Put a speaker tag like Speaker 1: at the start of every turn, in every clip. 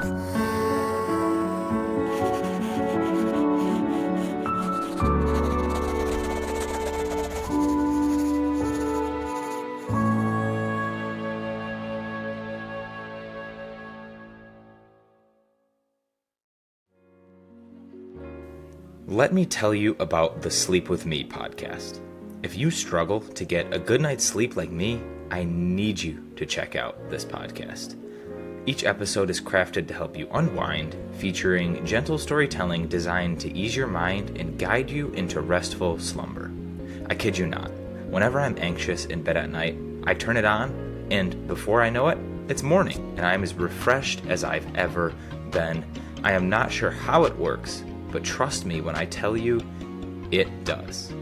Speaker 1: Let me tell you about the Sleep With Me podcast. If you struggle to get a good night's sleep like me, I need you to check out this podcast. Each episode is crafted to help you unwind, featuring gentle storytelling designed to ease your mind and guide you into restful slumber. I kid you not, whenever I'm anxious in bed at night, I turn it on, and before I know it, it's morning, and I'm as refreshed as I've ever been. I am not sure how it works, but trust me when I tell you, it does.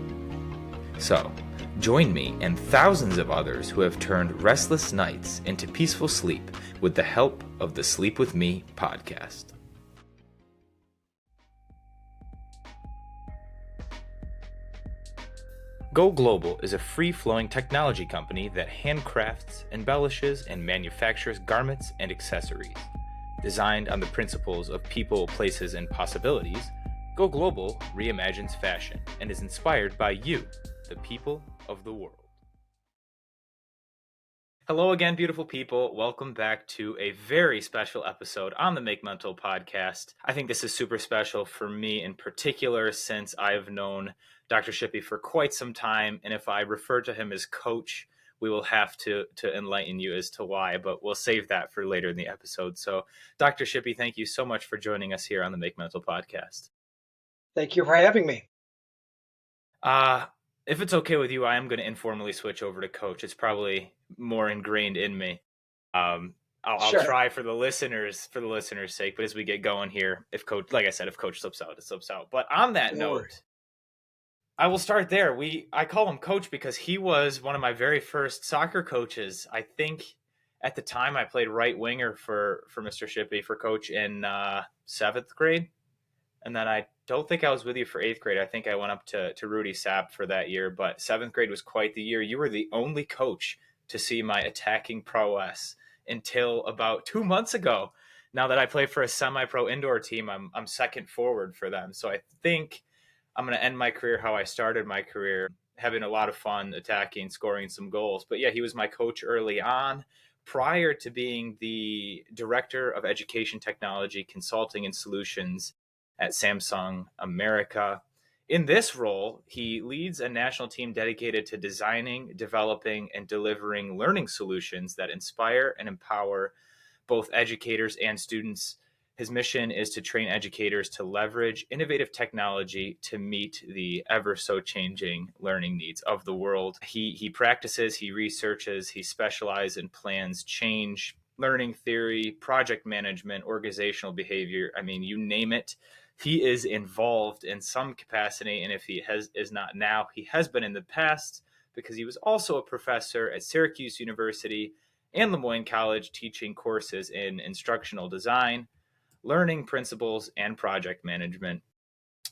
Speaker 1: So, join me and thousands of others who have turned restless nights into peaceful sleep with the help of the Sleep With Me podcast. Go Global is a free-flowing technology company that handcrafts, embellishes, and manufactures garments and accessories. Designed on the principles of people, places, and possibilities, Go Global reimagines fashion and is inspired by you, the people of the world. Hello again, beautiful people. Welcome back to a very special episode on the Make Mental podcast. I think this is super special for me in particular since I've known Dr. Shippey for quite some time. And if I refer to him as coach, we will have to enlighten you as to why, but we'll save that for later in the episode. So Dr. Shippey, thank you so much for joining us here on the Make Mental podcast.
Speaker 2: Thank you for having me.
Speaker 1: If it's okay with you, I am going to informally switch over to coach. It's probably more ingrained in me. I'll
Speaker 2: Sure.
Speaker 1: try for the listeners' sake. But as we get going here, if coach, like I said, if coach slips out, it slips out. But on that note, I will start there. I call him coach because he was one of my very first soccer coaches. I think at the time I played right winger for Mr. Shippey, for coach in 7th grade. And then I don't think I was with you for 8th grade. I think I went up to Rudy Sapp for that year. But 7th grade was quite the year. You were the only coach to see my attacking prowess until about 2 months ago. Now that I play for a semi-pro indoor team, I'm second forward for them. So I think I'm going to end my career how I started my career, having a lot of fun attacking, scoring some goals. But yeah, he was my coach early on, prior to being the Director of Education Technology, Consulting and Solutions at Samsung America. In this role, he leads a national team dedicated to designing, developing, and delivering learning solutions that inspire and empower both educators and students. His mission is to train educators to leverage innovative technology to meet the ever so changing learning needs of the world. He practices, he researches, he specializes and plans change, learning theory, project management, organizational behavior. I mean, you name it. He is involved in some capacity, and if he is not now, he has been in the past, because he was also a professor at Syracuse University and Lemoyne College, teaching courses in instructional design, learning principles, and project management.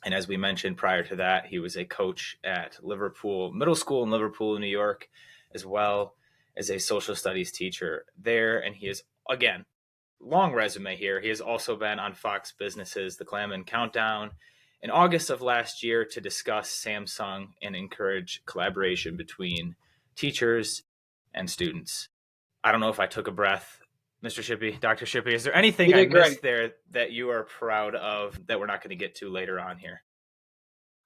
Speaker 1: And as we mentioned prior to that, he was a coach at Liverpool Middle School in Liverpool, New York, as well as a social studies teacher there. And he is, again, long resume here. He has also been on Fox Business's The Claman Countdown in August of last year to discuss Samsung and encourage collaboration between teachers and students. I don't know if I took a breath, Mr. Shippey, Dr. Shippey. Is there anything I missed there that you are proud of that we're not going to get to later on here?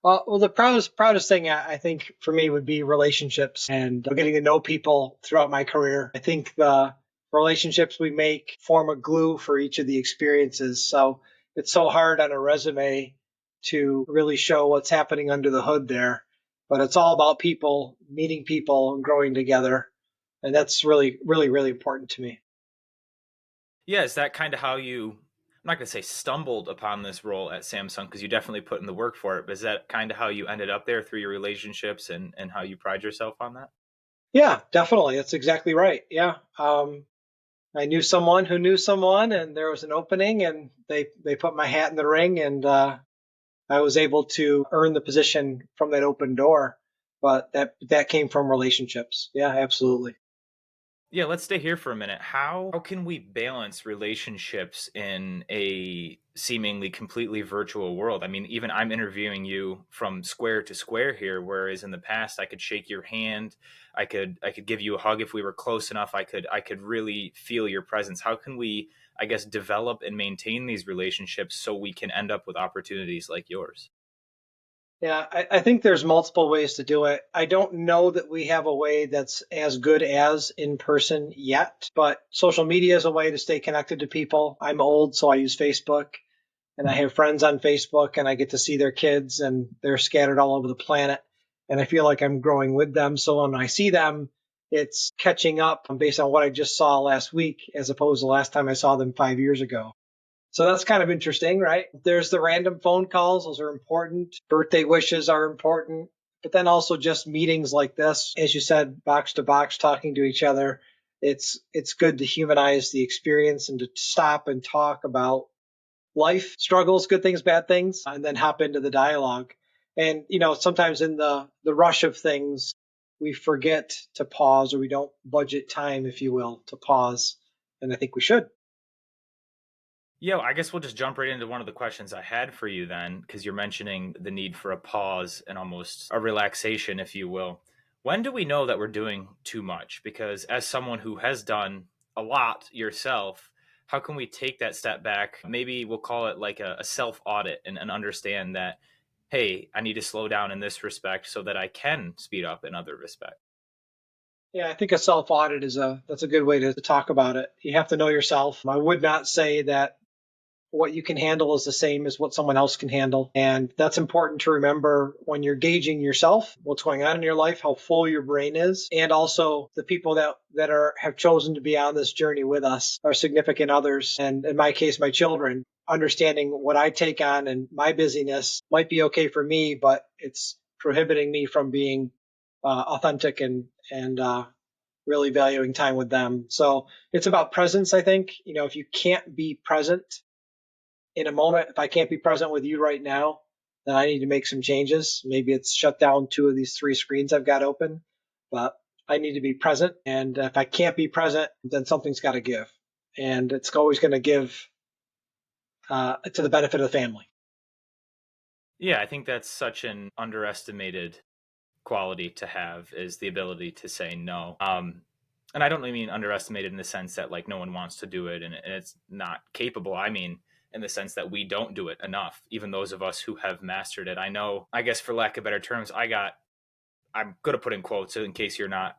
Speaker 2: Well, the proudest thing I think for me would be relationships and getting to know people throughout my career. I think the relationships we make form a glue for each of the experiences. So it's so hard on a resume to really show what's happening under the hood there. But it's all about people, meeting people and growing together. And that's really, really, really important to me.
Speaker 1: Yeah, is that kind of how you, I'm not going to say stumbled upon this role at Samsung, because you definitely put in the work for it, but is that kind of how you ended up there, through your relationships and how you pride yourself on that?
Speaker 2: Yeah, definitely. That's exactly right. Yeah. I knew someone who knew someone, and there was an opening, and they put my hat in the ring, and I was able to earn the position from that open door. But that came from relationships. Yeah, absolutely.
Speaker 1: Yeah, let's stay here for a minute. How can we balance relationships in a seemingly completely virtual world? I mean, even I'm interviewing you from square to square here, whereas in the past I could shake your hand, I could give you a hug if we were close enough. I could really feel your presence. How can we, I guess, develop and maintain these relationships so we can end up with opportunities like yours?
Speaker 2: Yeah, I think there's multiple ways to do it. I don't know that we have a way that's as good as in person yet, but social media is a way to stay connected to people. I'm old, so I use Facebook, and I have friends on Facebook, and I get to see their kids, and they're scattered all over the planet. And I feel like I'm growing with them. So when I see them, it's catching up based on what I just saw last week, as opposed to last time I saw them 5 years ago. So that's kind of interesting, right? There's the random phone calls, those are important. Birthday wishes are important. But then also just meetings like this, as you said, box to box, talking to each other. It's good to humanize the experience and to stop and talk about life, struggles, good things, bad things, and then hop into the dialogue. And sometimes in the rush of things, we forget to pause, or we don't budget time, if you will, to pause. And I think we should.
Speaker 1: Yeah, I guess we'll just jump right into one of the questions I had for you then, because you're mentioning the need for a pause and almost a relaxation, if you will. When do we know that we're doing too much? Because as someone who has done a lot yourself, how can we take that step back? Maybe we'll call it like a self audit and understand that, hey, I need to slow down in this respect so that I can speed up in other respects.
Speaker 2: Yeah, I think a self audit is that's a good way to talk about it. You have to know yourself. I would not say that what you can handle is the same as what someone else can handle. And that's important to remember when you're gauging yourself, what's going on in your life, how full your brain is, and also the people that are have chosen to be on this journey with us, our significant others, and in my case, my children. Understanding what I take on and my busyness might be okay for me, but it's prohibiting me from being authentic and really valuing time with them. So it's about presence, I think. If you can't be present in a moment, if I can't be present with you right now, then I need to make some changes. Maybe it's shut down two of these three screens I've got open, but I need to be present. And if I can't be present, then something's got to give. And it's always going to give to the benefit of the family.
Speaker 1: Yeah, I think that's such an underestimated quality to have is the ability to say no. And I don't really mean underestimated in the sense that like no one wants to do it and it's not capable. I mean in the sense that we don't do it enough, even those of us who have mastered it. I know, I guess for lack of better terms, I'm gonna put in quotes in case you're not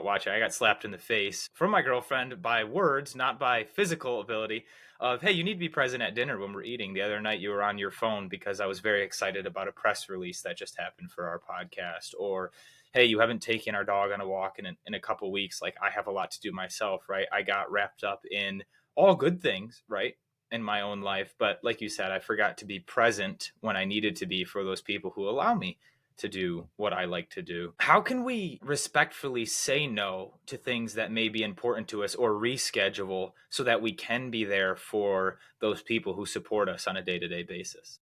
Speaker 1: watching. I got slapped in the face from my girlfriend by words, not by physical ability. Of hey, you need to be present at dinner when we're eating. The other night you were on your phone because I was very excited about a press release that just happened for our podcast. Or hey, you haven't taken our dog on a walk in a couple weeks. Like I have a lot to do myself, right? I got wrapped up in all good things, right? In my own life, but like you said, I forgot to be present when I needed to be for those people who allow me to do what I like to do. How can we respectfully say no to things that may be important to us or reschedule so that we can be there for those people who support us on a day to day basis?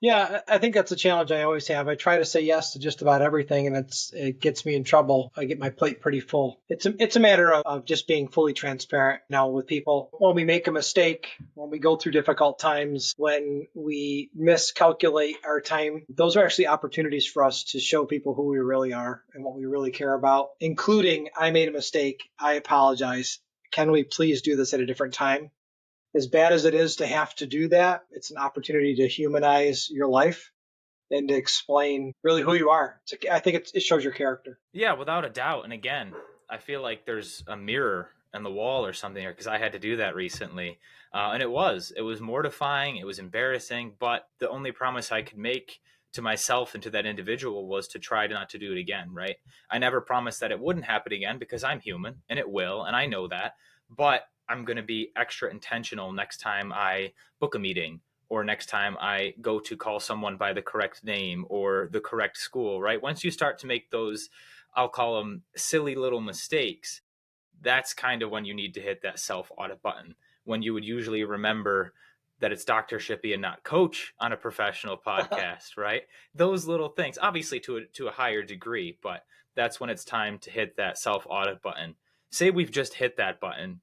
Speaker 2: Yeah, I think that's a challenge I always have. I try to say yes to just about everything, and it gets me in trouble. I get my plate pretty full. It's a matter of just being fully transparent now with people. When we make a mistake, when we go through difficult times, when we miscalculate our time, those are actually opportunities for us to show people who we really are and what we really care about, including I made a mistake. I apologize. Can we please do this at a different time? As bad as it is to have to do that, it's an opportunity to humanize your life and to explain really who you are. I think it shows your character.
Speaker 1: Yeah, without a doubt. And again, I feel like there's a mirror on the wall or something because I had to do that recently. And it was mortifying. It was embarrassing. But the only promise I could make to myself and to that individual was to try not to do it again, right? I never promised that it wouldn't happen again because I'm human and it will. And I know that. But I'm going to be extra intentional next time I book a meeting or next time I go to call someone by the correct name or the correct school, right? Once you start to make those, I'll call them silly little mistakes, that's kind of when you need to hit that self audit button. When you would usually remember that it's Dr. Shippey and not coach on a professional podcast, right? Those little things, obviously to a higher degree, but that's when it's time to hit that self-audit button. Say we've just hit that button.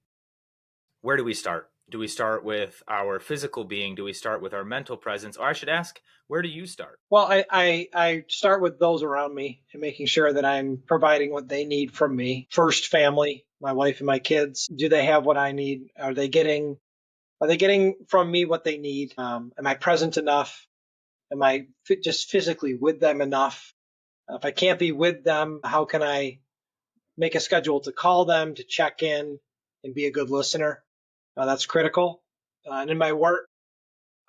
Speaker 1: Where do we start? Do we start with our physical being? Do we start with our mental presence? Or I should ask, where do you start?
Speaker 2: Well, I start with those around me and making sure that I'm providing what they need from me. First, family, my wife and my kids. Do they have what I need? Are they getting from me what they need? Am I present enough? Am I just physically with them enough? If I can't be with them, how can I make a schedule to call them, to check in, and be a good listener? That's critical. And in my work,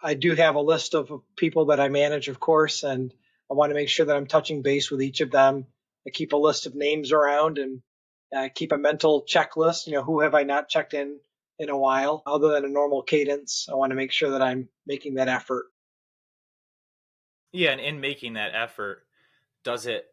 Speaker 2: I do have a list of people that I manage, of course, and I want to make sure that I'm touching base with each of them. I keep a list of names around and keep a mental checklist. Who have I not checked in a while, other than a normal cadence? I want to make sure that I'm making that effort.
Speaker 1: Yeah, and in making that effort, does it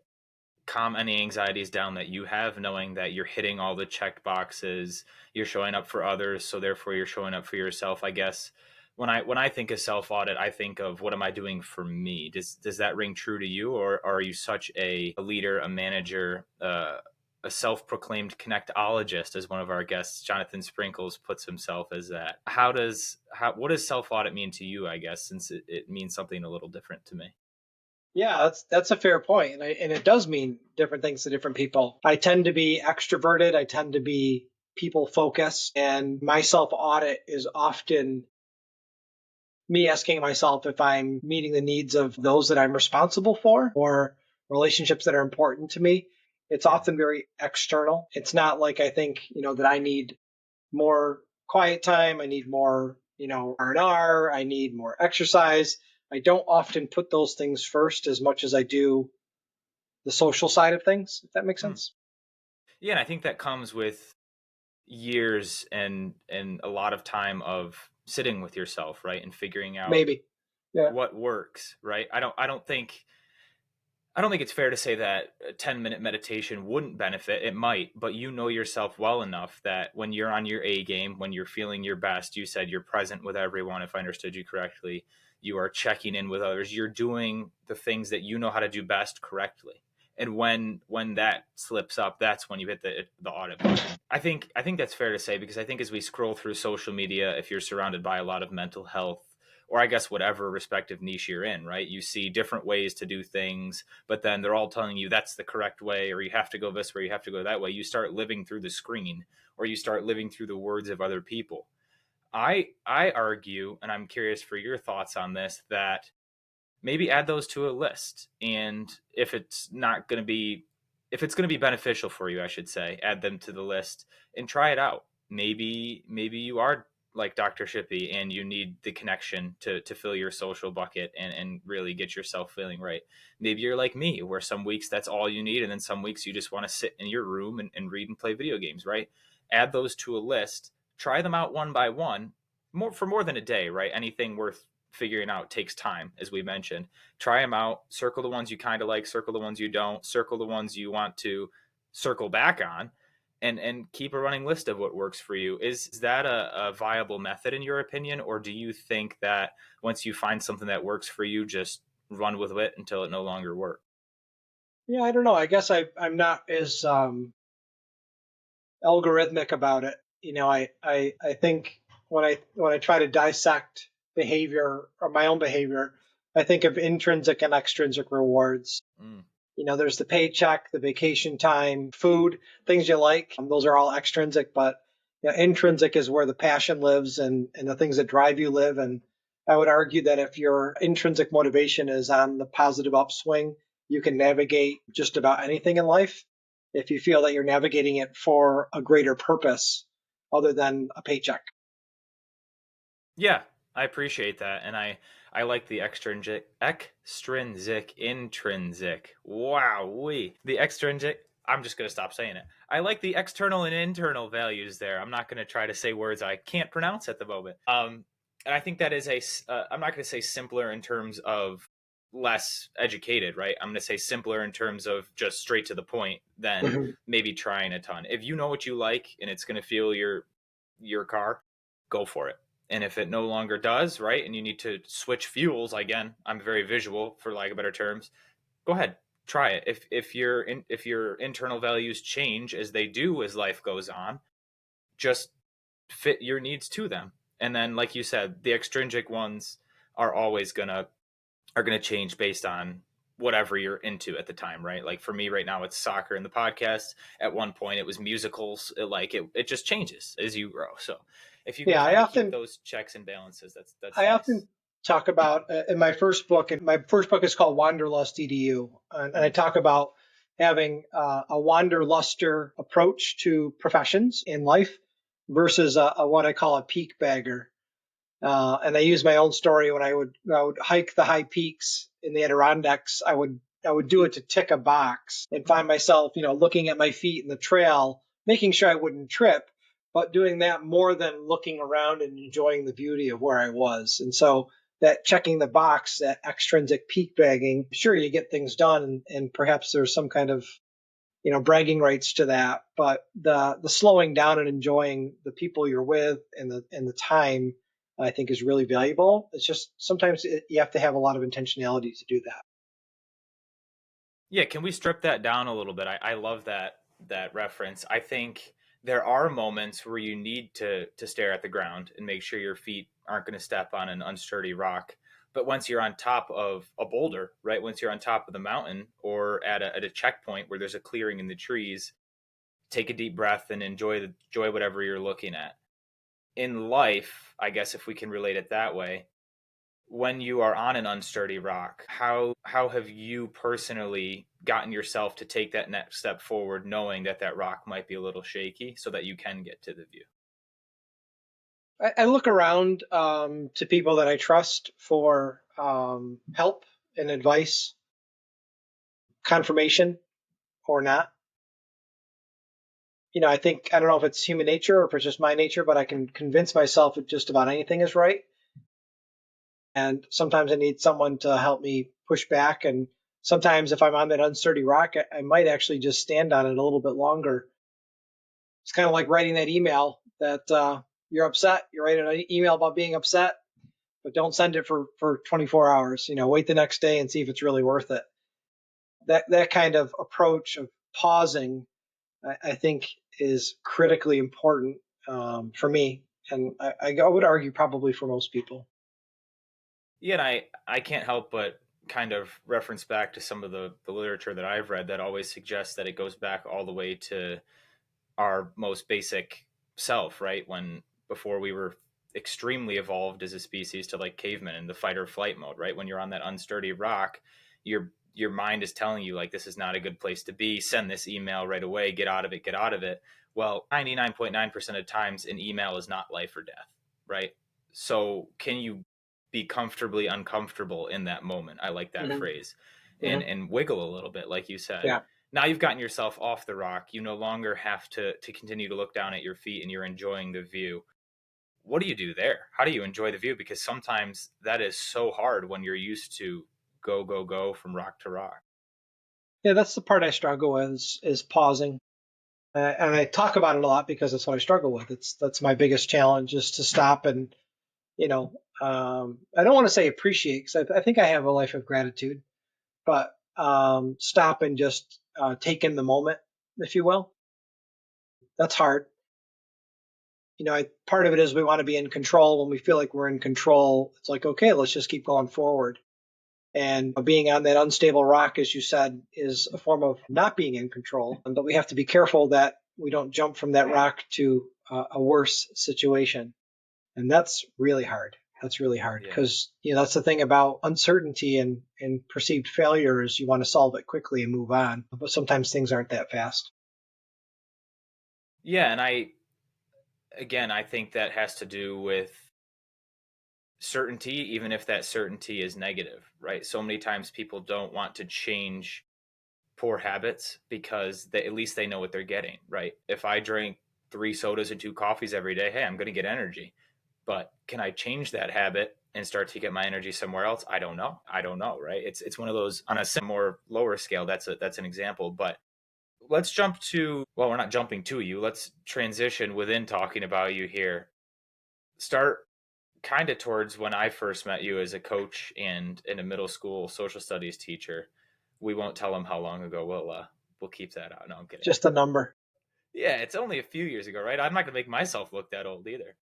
Speaker 1: calm any anxieties down that you have, knowing that you're hitting all the checked boxes, you're showing up for others, so therefore you're showing up for yourself? I guess when I think of self audit, I think of what am I doing for me? Does that ring true to you, or are you such a leader, a manager, a self-proclaimed connectologist, as one of our guests, Jonathan Sprinkles, puts himself as that? What does self audit mean to you? I guess since it means something a little different to me.
Speaker 2: Yeah, that's a fair point, and it does mean different things to different people. I tend to be extroverted. I tend to be people focused, and my self audit is often me asking myself if I'm meeting the needs of those that I'm responsible for or relationships that are important to me. It's
Speaker 1: Yeah.
Speaker 2: often very external. It's not like I think, that I need more quiet time, I need more, R&R, I need more exercise. I don't often put those things first as much as I do the social side of things, if that makes
Speaker 1: Hmm.
Speaker 2: sense.
Speaker 1: Yeah, and I think that comes with years and a lot of time of sitting with yourself, right, and figuring out
Speaker 2: Maybe. Yeah.
Speaker 1: what works, right? I don't think it's fair to say that a 10-minute meditation wouldn't benefit. It might, but you know yourself well enough that when you're on your A game, when you're feeling your best, you said you're present with everyone, if I understood you correctly. You are checking in with others. You're doing the things that you know how to do best correctly. And when that slips up, that's when you hit the audit button. I think that's fair to say, because I think as we scroll through social media, if you're surrounded by a lot of mental health, or I guess whatever respective niche you're in, right? You see different ways to do things, but then they're all telling you that's the correct way, or you have to go this way, you have to go that way. You start living through the screen, or you start living through the words of other people. I argue, and I'm curious for your thoughts on this, that maybe add those to a list. And if it's going to be beneficial for you, I should say, add them to the list and try it out. Maybe you are like Dr. Shippey and you need the connection to fill your social bucket and really get yourself feeling right. Maybe you're like me, where some weeks that's all you need, and then some weeks you just want to sit in your room and read and play video games, right? Add those to a list, try them out one by one, more than a day, right? Anything worth figuring out takes time, as we mentioned. Try them out, circle the ones you kind of like, circle the ones you don't, circle the ones you want to circle back on, and keep a running list of what works for you. Is that a viable method in your opinion, or do you think that once you find something that works for you, just run with it until it no longer works?
Speaker 2: Yeah, I don't know. I guess I'm not as algorithmic about it. I think when I try to dissect behavior or my own behavior, I think of intrinsic and extrinsic rewards.
Speaker 1: Mm.
Speaker 2: There's the paycheck, the vacation time, food, things you like. Those are all extrinsic, but intrinsic is where the passion lives and the things that drive you live. And I would argue that if your intrinsic motivation is on the positive upswing, you can navigate just about anything in life if you feel that you're navigating it for a greater purpose other than a paycheck.
Speaker 1: Yeah, I appreciate that, and I like the intrinsic. Wow, the extrinsic. I'm just gonna stop saying it. I like the external and internal values there. I'm not gonna try to say words I can't pronounce at the moment. And I think that is I'm not gonna say simpler in terms of less educated, right? I'm gonna say simpler in terms of just straight to the point than
Speaker 2: Mhm.
Speaker 1: maybe trying a ton. If you know what you like and it's gonna fuel your car, go for it. And if it no longer does, right, and you need to switch fuels, again, I'm very visual, for lack of better terms, go ahead, try it. If your internal values change as they do as life goes on, just fit your needs to them. And then, like you said, the extrinsic ones are always gonna change based on whatever you're into at the time, right? Like for me right now, it's soccer and the podcast. At one point, it was musicals. It just changes as you grow. So if you can
Speaker 2: Yeah,
Speaker 1: kind of keep those checks and balances, that's
Speaker 2: I
Speaker 1: nice.
Speaker 2: often talk about in my first book, and my first book is called Wanderlust EDU, and I talk about having a wanderluster approach to professions in life versus a what I call a peak bagger. And I use my own story when I would hike the high peaks in the Adirondacks. I would do it to tick a box and find myself, looking at my feet in the trail, making sure I wouldn't trip, but doing that more than looking around and enjoying the beauty of where I was. And so that checking the box, that extrinsic peak bagging, sure you get things done, and perhaps there's some kind of bragging rights to that, but the slowing down and enjoying the people you're with and the time, I think, is really valuable. It's just sometimes you have to have a lot of intentionality to do that.
Speaker 1: Yeah, can we strip that down a little bit? I love that reference. I think there are moments where you need to stare at the ground and make sure your feet aren't going to step on an unsturdy rock. But once you're on top of a boulder, right? Once you're on top of the mountain or at a checkpoint where there's a clearing in the trees, take a deep breath and enjoy whatever you're looking at. In life, I guess if we can relate it that way, when you are on an unsturdy rock, how have you personally gotten yourself to take that next step forward, knowing that that rock might be a little shaky, so that you can get to the view?
Speaker 2: I look around to people that I trust for help and advice, confirmation or not. I don't know if it's human nature or if it's just my nature, but I can convince myself that just about anything is right. And sometimes I need someone to help me push back. And sometimes if I'm on that unsturdy rock, I might actually just stand on it a little bit longer. It's kind of like writing that email that you're upset. You write an email about being upset, but don't send it for 24 hours. Wait the next day and see if it's really worth it. That kind of approach of pausing, I think, is critically important for me, and I would argue probably for most people.
Speaker 1: Yeah, and I can't help but kind of reference back to some of the literature that I've read that always suggests that it goes back all the way to our most basic self, right? When before we were extremely evolved as a species to like cavemen in the fight or flight mode, right? When you're on that unsturdy rock, your mind is telling you like this is not a good place to be. Send this email right away. Get out of it. Get out of it. Well, 99.9% of times an email is not life or death, right? So can you be comfortably uncomfortable in that moment? I like that
Speaker 2: Mm-hmm.
Speaker 1: phrase.
Speaker 2: Mm-hmm.
Speaker 1: And wiggle a little bit, like you said.
Speaker 2: Yeah.
Speaker 1: Now you've gotten yourself off the rock. You no longer have to continue to look down at your feet and you're enjoying the view. What do you do there? How do you enjoy the view? Because sometimes that is so hard when you're used to go, go, go from rock to rock.
Speaker 2: Yeah, that's the part I struggle with is pausing. And I talk about it a lot because that's what I struggle with. That's my biggest challenge is to stop and I don't want to say appreciate because I think I have a life of gratitude, but stop and just take in the moment, if you will. That's hard. Part of it is we want to be in control. When we feel like we're in control, it's like, okay, let's just keep going forward. And being on that unstable rock, as you said, is a form of not being in control. But we have to be careful that we don't jump from that rock to a worse situation. And that's really hard. That's really hard
Speaker 1: Yeah.
Speaker 2: because that's the thing about uncertainty and perceived failure is you want to solve it quickly and move on. But sometimes things aren't that fast.
Speaker 1: Yeah. And I think that has to do with certainty, even if that certainty is negative, right? So many times people don't want to change poor habits because at least they know what they're getting, right? If I drink 3 sodas and 2 coffees every day, hey, I'm going to get energy. But can I change that habit and start to get my energy somewhere else? I don't know. I don't know, right? It's one of those on a more lower scale. That's an example. But let's jump to, well, we're not jumping to you. Let's transition within talking about you here. Start kind of towards when I first met you as a coach and in a middle school social studies teacher. we won't tell them how long ago. We'll keep that out. No, I'm kidding.
Speaker 2: Just a number.
Speaker 1: Yeah, it's only a few years ago, right? I'm not gonna make myself look that old either.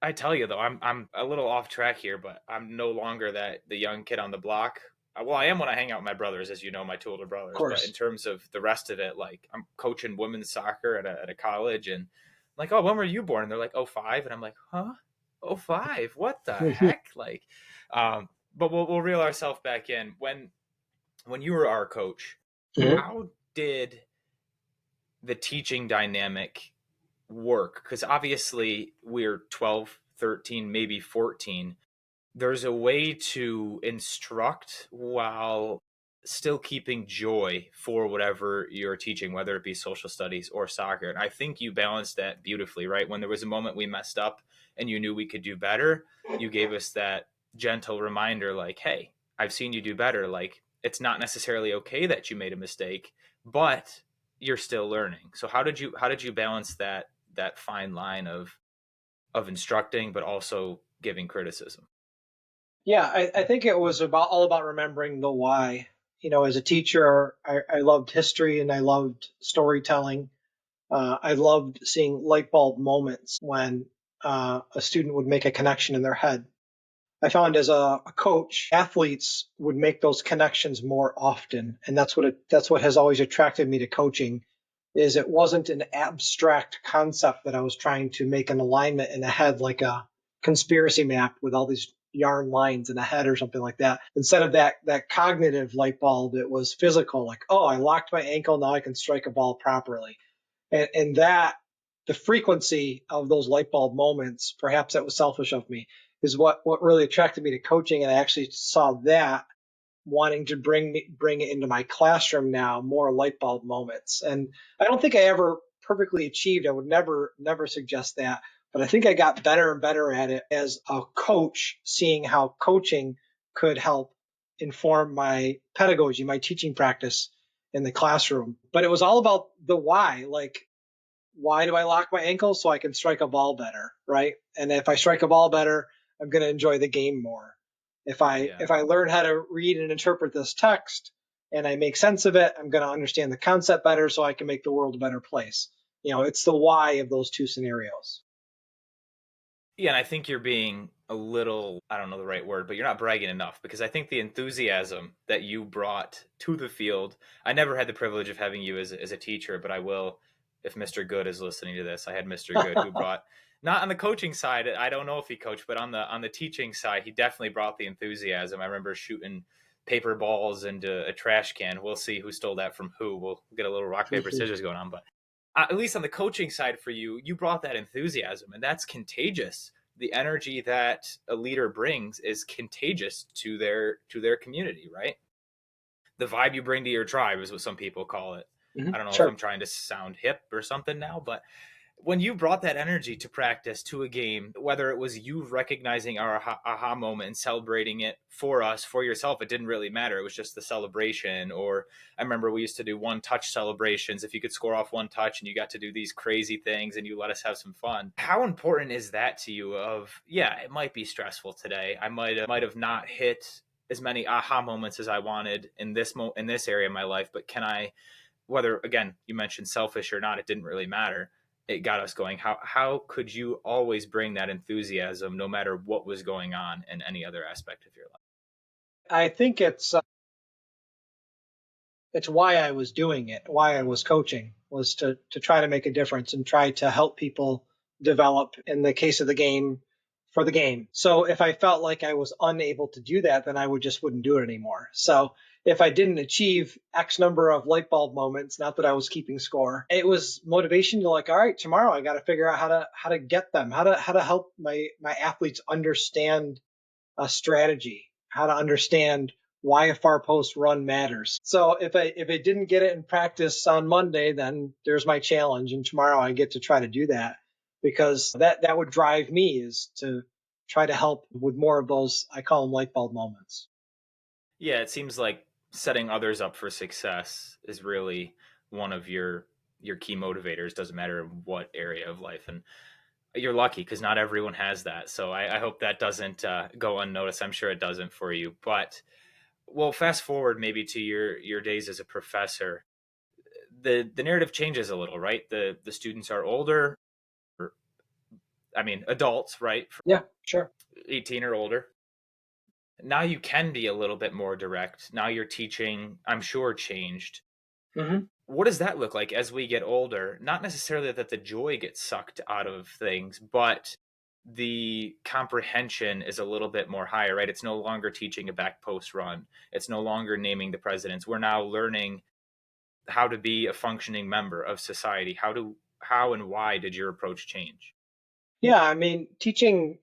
Speaker 1: I tell you though, I'm a little off track here, but I'm no longer that the young kid on the block. Well, I am when I hang out with my brothers, as you know, my two older
Speaker 2: Of
Speaker 1: brothers. But in
Speaker 2: course.
Speaker 1: terms of the rest of it, like I'm coaching women's soccer at a college, and I'm like, oh, when were you born? And they're like, oh, 05. And I'm like, huh? Oh, 05? What the heck? Like, but we'll reel ourselves back in. When you were our coach,
Speaker 2: Mhm.
Speaker 1: how did the teaching dynamic work? Because obviously we're 12, 13, maybe 14. There's a way to instruct while still keeping joy for whatever you're teaching, whether it be social studies or soccer. And I think you balanced that beautifully, right? When there was a moment we messed up and you knew we could do better, you gave us that gentle reminder like, hey, I've seen you do better. Like, it's not necessarily okay that you made a mistake, but you're still learning. So how did you balance that fine line of instructing but also giving criticism?
Speaker 2: Yeah, I think it was all about remembering the why. As a teacher, I loved history and I loved storytelling. I loved seeing light bulb moments when a student would make a connection in their head. I found as a coach, athletes would make those connections more often, and that's what has always attracted me to coaching. Is it wasn't an abstract concept that I was trying to make an alignment in the head like a conspiracy map with all these yarn lines in a head or something like that. Instead of that cognitive light bulb, it was physical, like, oh, I locked my ankle, now I can strike a ball properly. And that the frequency of those light bulb moments, perhaps that was selfish of me, is what really attracted me to coaching. And I actually saw that wanting to bring it into my classroom now, more light bulb moments. And I don't think I ever perfectly achieved. I would never suggest that, but I think I got better and better at it as a coach, seeing how coaching could help inform my pedagogy, my teaching practice in the classroom. But it was all about the why, like, why do I lock my ankle? So I can strike a ball better, right? And if I strike a ball better, I'm going to enjoy the game more. If I
Speaker 1: Yeah.
Speaker 2: if I learn how to read and interpret this text and I make sense of it, I'm going to understand the concept better so I can make the world a better place. It's the why of those two scenarios.
Speaker 1: Yeah, and I think you're being a little, I don't know the right word, but you're not bragging enough because I think the enthusiasm that you brought to the field, I never had the privilege of having you as a teacher, but I will if Mr. Good is listening to this. I had Mr. Good who brought, not on the coaching side, I don't know if he coached, but on the teaching side, he definitely brought the enthusiasm. I remember shooting paper balls into a trash can. We'll see who stole that from who. We'll get a little rock paper scissors going on, but at least on the coaching side for you, you brought that enthusiasm, and that's contagious. The energy that a leader brings is contagious to their community, right? The vibe you bring to your tribe is what some people call it. I don't know if
Speaker 2: Sure.
Speaker 1: I'm trying to sound hip or something now, but when you brought that energy to practice, to a game, whether it was you recognizing our aha moment and celebrating it for us, for yourself, it didn't really matter. It was just the celebration. Or I remember we used to do one touch celebrations. If you could score off one touch and you got to do these crazy things and you let us have some fun. How important is that to you? Of, yeah, it might be stressful today. I might have not hit as many aha moments as I wanted in this area of my life, but can I, whether again you mentioned selfish or not, it didn't really matter. It got us going. How could you always bring that enthusiasm no matter what was going on in any other aspect of your life?
Speaker 2: I think it's why I was doing it, why I was coaching, was to try to make a difference and try to help people develop in the case of the game for the game. So if I felt like I was unable to do that, then I would just wouldn't do it anymore. So if I didn't achieve X number of light bulb moments, not that I was keeping score, it was motivation to, like, all right, tomorrow I got to figure out how to get them, how to help my athletes understand a strategy, how to understand why a far post run matters. So if I didn't get it in practice on Monday, then there's my challenge, and tomorrow I get to try to do that, because that would drive me, is to try to help with more of those, I call them light bulb moments.
Speaker 1: Yeah, it seems like setting others up for success is really one of your key motivators. Doesn't matter what area of life, and you're lucky because not everyone has that. So I hope that doesn't go unnoticed. I'm sure it doesn't for you, but Well, fast forward maybe to your days as a professor. The narrative changes a little, right? The students are older, or, I mean, adults, right?
Speaker 2: Yeah, sure.
Speaker 1: 18 or older. Now you can be a little bit more direct. Now your teaching, I'm sure, changed.
Speaker 2: Hmm.
Speaker 1: What does that look like as we get older? Not necessarily that the joy gets sucked out of things, but the comprehension is a little bit more higher, right? It's no longer teaching a back post run. It's no longer naming the presidents. We're now learning how to be a functioning member of society. How and why did your approach change?
Speaker 2: Yeah, I mean, teaching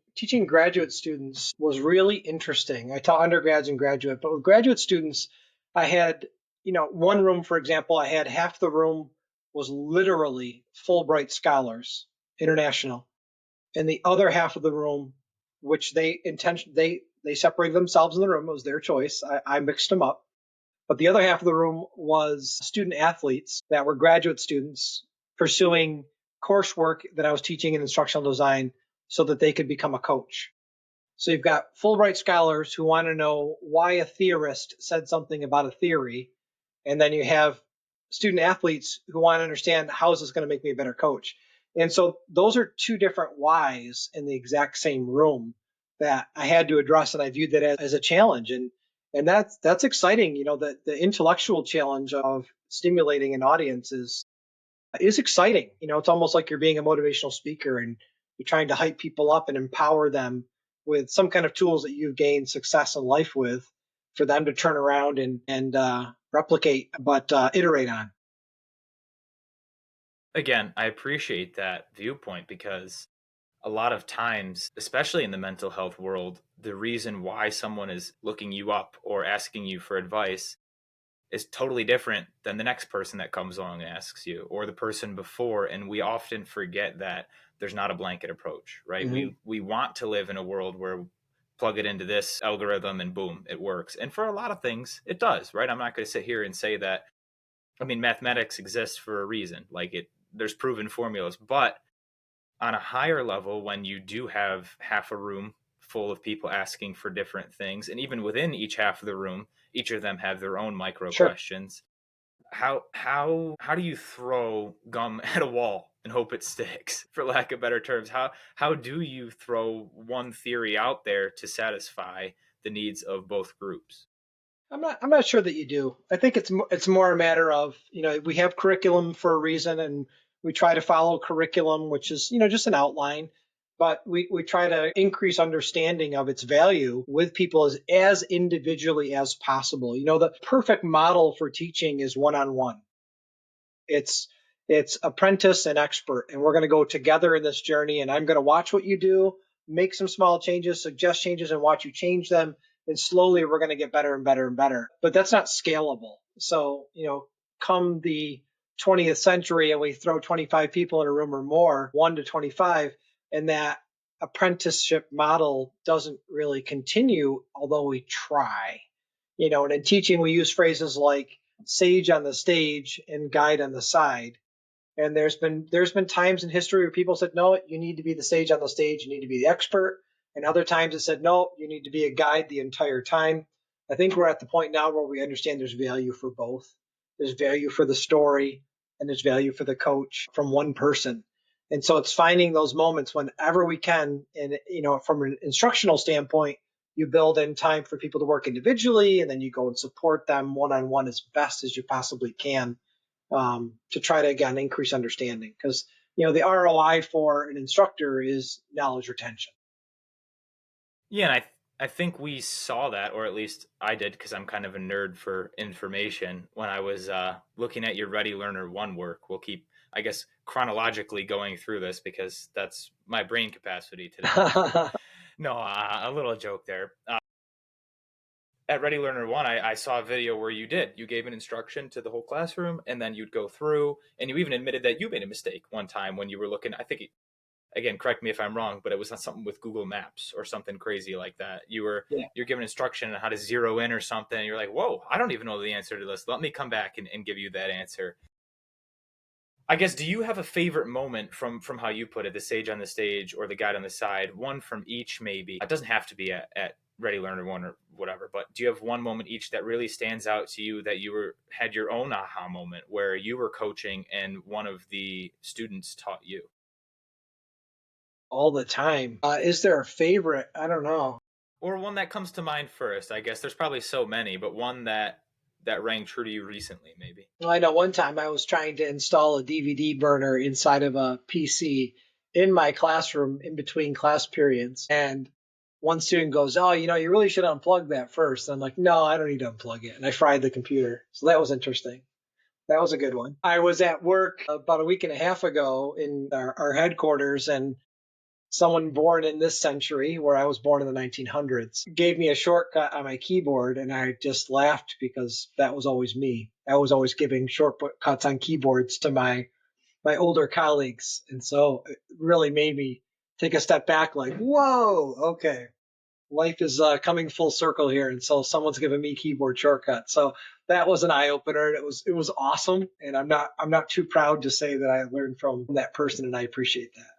Speaker 2: graduate students was really interesting. I taught undergrads and graduate, but with graduate students, I had, one room, for example, I had half the room was literally Fulbright scholars, international, and the other half of the room, which they separated themselves in the room. It was their choice. I mixed them up. But the other half of the room was student athletes that were graduate students pursuing coursework that I was teaching in instructional design so that they could become a coach. So you've got Fulbright scholars who want to know why a theorist said something about a theory. And then you have student athletes who want to understand how is this going to make me a better coach. And so those are two different whys in the exact same room that I had to address, and I viewed that as a challenge. And that's exciting. The intellectual challenge of stimulating an audience is exciting. It's almost like you're being a motivational speaker and you're trying to hype people up and empower them with some kind of tools that you've gained success in life with for them to turn around and replicate, but iterate on.
Speaker 1: Again, I appreciate that viewpoint because a lot of times, especially in the mental health world, the reason why someone is looking you up or asking you for advice is totally different than the next person that comes along and asks you or the person before. And we often forget that there's not a blanket approach, right?
Speaker 2: Mm-hmm.
Speaker 1: We want to live in a world where plug it into this algorithm and boom, it works. And for a lot of things, it does, right? I'm not going to sit here and say that. I mean, mathematics exists for a reason. Like there's proven formulas, but on a higher level, when you do have half a room full of people asking for different things, and even within each half of the room, each of them have their own micro
Speaker 2: Sure.
Speaker 1: questions. How do you throw gum at a wall and hope it sticks, for lack of better terms? How do you throw one theory out there to satisfy the needs of both groups?
Speaker 2: I'm not sure that you do. I think it's more a matter of, we have curriculum for a reason, and we try to follow curriculum, which is, just an outline, but we try to increase understanding of its value with people as individually as possible. The perfect model for teaching is one-on-one. It's it's apprentice and expert, and we're going to go together in this journey. And I'm going to watch what you do, make some small changes, suggest changes, and watch you change them. And slowly, we're going to get better and better and better. But that's not scalable. So, come the 20th century, and we throw 25 people in a room or more, 1 to 25, and that apprenticeship model doesn't really continue, although we try. And in teaching, we use phrases like sage on the stage and guide on the side. And there's been times in history where people said, no, you need to be the sage on the stage, you need to be the expert. And other times it said, no, you need to be a guide the entire time. I think we're at the point now where we understand there's value for both. There's value for the story and there's value for the coach from one person. And so it's finding those moments whenever we can. And, from an instructional standpoint, you build in time for people to work individually, and then you go and support them one on one as best as you possibly can, to try to, again, increase understanding. Because, the ROI for an instructor is knowledge retention.
Speaker 1: Yeah, and I think we saw that, or at least I did, because I'm kind of a nerd for information. When I was looking at your Ready Learner One work, we'll keep, I guess, chronologically going through this because that's my brain capacity today. No, a little joke there. At Ready Learner One, I saw a video where you gave an instruction to the whole classroom, and then you'd go through, and you even admitted that you made a mistake one time when you were looking. I think again, correct me if I'm wrong, but it was not something with Google Maps or something crazy like that.
Speaker 2: Yeah.
Speaker 1: You're given instruction on how to zero in or something. And you're like, whoa, I don't even know the answer to this. Let me come back and give you that answer. I guess, do you have a favorite moment from how you put it, the sage on the stage or the guide on the side? One from each, maybe. It doesn't have to be at Ready Learner one or whatever, but do you have one moment each that really stands out to you that you had your own aha moment where you were coaching and one of the students taught you?
Speaker 2: All the time. Is there a favorite? I don't know.
Speaker 1: Or one that comes to mind first. I guess there's probably so many, but one that rang true to you recently, maybe.
Speaker 2: Well, I know one time I was trying to install a DVD burner inside of a PC in my classroom in between class periods. And one student goes, "Oh, you really should unplug that first." And I'm like, "No, I don't need to unplug it." And I fried the computer. So that was interesting. That was a good one. I was at work about a week and a half ago in our headquarters, and someone born in this century, where I was born in the 1900s, gave me a shortcut on my keyboard, and I just laughed because that was always me. I was always giving shortcuts on keyboards to my older colleagues, and so it really made me take a step back, like, whoa, okay, life is coming full circle here, and so someone's giving me keyboard shortcuts. So that was an eye opener. It was awesome, and I'm not too proud to say that I learned from that person, and I appreciate that.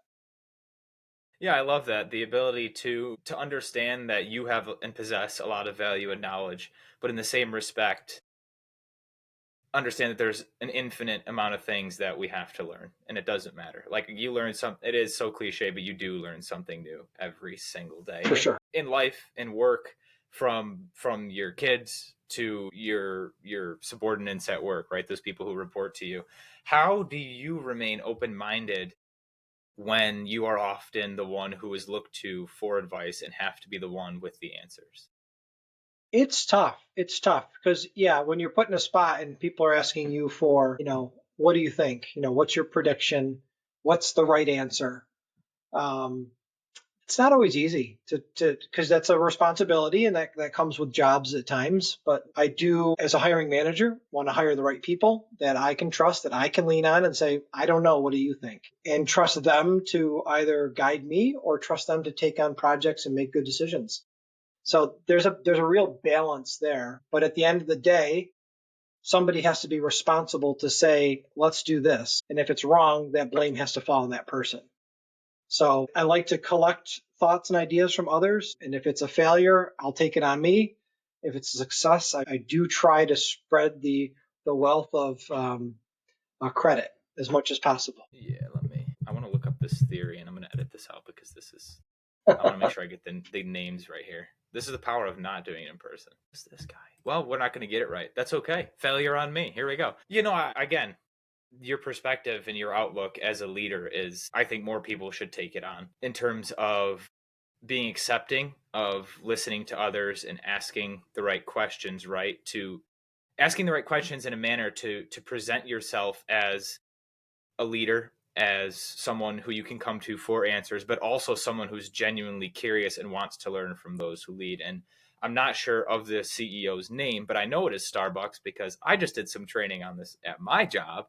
Speaker 1: Yeah, I love that. The ability to understand that you have and possess a lot of value and knowledge, but in the same respect, understand that there's an infinite amount of things that we have to learn, and it doesn't matter. Like you learn some, it is so cliche, but you do learn something new every single day
Speaker 2: For sure.
Speaker 1: in life and work, from your kids to your subordinates at work, right? Those people who report to you. How do you remain open-minded when you are often the one who is looked to for advice and have to be the one with the answers?
Speaker 2: It's tough. It's tough because, yeah, when you're put in a spot and people are asking you for, what do you think? What's your prediction? What's the right answer? Um, it's not always easy because that's a responsibility, and that comes with jobs at times. But I do, as a hiring manager, want to hire the right people that I can trust, that I can lean on and say, I don't know. What do you think? And trust them to either guide me or trust them to take on projects and make good decisions. So there's a real balance there. But at the end of the day, somebody has to be responsible to say, let's do this. And if it's wrong, that blame has to fall on that person. So I like to collect thoughts and ideas from others. And if it's a failure, I'll take it on me. If it's a success, I do try to spread the wealth of credit as much as possible.
Speaker 1: Yeah, I want to look up this theory, and I'm going to edit this out because I want to make sure I get the names right here. This is the power of not doing it in person. Who's this guy? Well, we're not going to get it right. That's okay. Failure on me. Here we go. Again, your perspective and your outlook as a leader is, I think more people should take it on in terms of being accepting of listening to others and asking the right questions, right? To asking the right questions in a manner to present yourself as a leader, as someone who you can come to for answers, but also someone who's genuinely curious and wants to learn from those who lead. And I'm not sure of the CEO's name, but I know it is Starbucks because I just did some training on this at my job.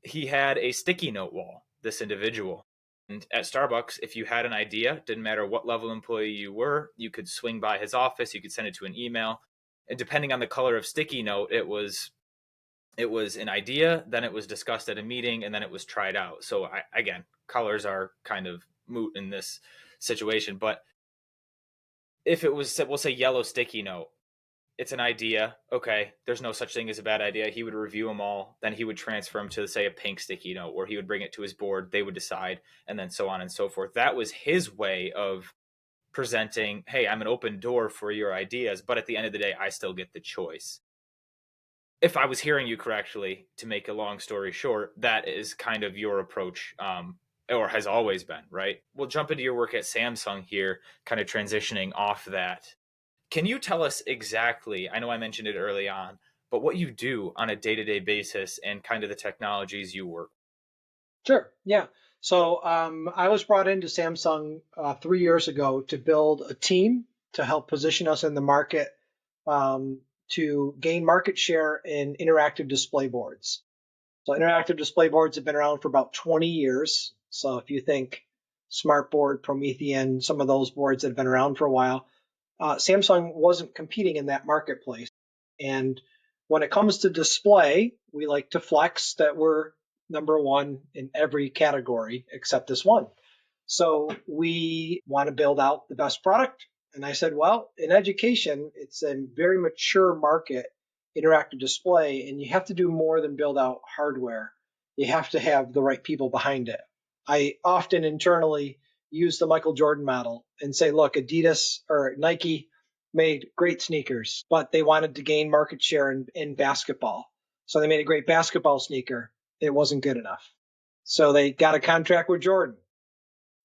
Speaker 1: He had a sticky note wall, this individual. And at Starbucks, if you had an idea, didn't matter what level employee you were, you could swing by his office, you could send it to an email. And depending on the color of sticky note, it was an idea, then it was discussed at a meeting, and then it was tried out. So again, colors are kind of moot in this situation. But if it was, we'll say, yellow sticky note, it's an idea. Okay, there's no such thing as a bad idea. He would review them all. Then he would transfer them to, say, a pink sticky note, where he would bring it to his board. They would decide, and then so on and so forth. That was his way of presenting, hey, I'm an open door for your ideas, but at the end of the day, I still get the choice. If I was hearing you correctly, to make a long story short, that is kind of your approach, or has always been, right? We'll jump into your work at Samsung here, kind of transitioning off that. Can you tell us exactly, I know I mentioned it early on, but what you do on a day-to-day basis and kind of the technologies you work?
Speaker 2: Sure. Yeah. So I was brought into Samsung 3 years ago to build a team to help position us in the market to gain market share in interactive display boards. So interactive display boards have been around for about 20 years. So if you think Smartboard, Promethean, some of those boards that have been around for a while, Samsung wasn't competing in that marketplace. And when it comes to display, we like to flex that we're number one in every category except this one. So we want to build out the best product. And I said, well, in education, it's a very mature market, interactive display, and you have to do more than build out hardware. You have to have the right people behind it. I often internally use the Michael Jordan model and say, look, Adidas or Nike made great sneakers, but they wanted to gain market share in basketball. So they made a great basketball sneaker. It wasn't good enough. So they got a contract with Jordan.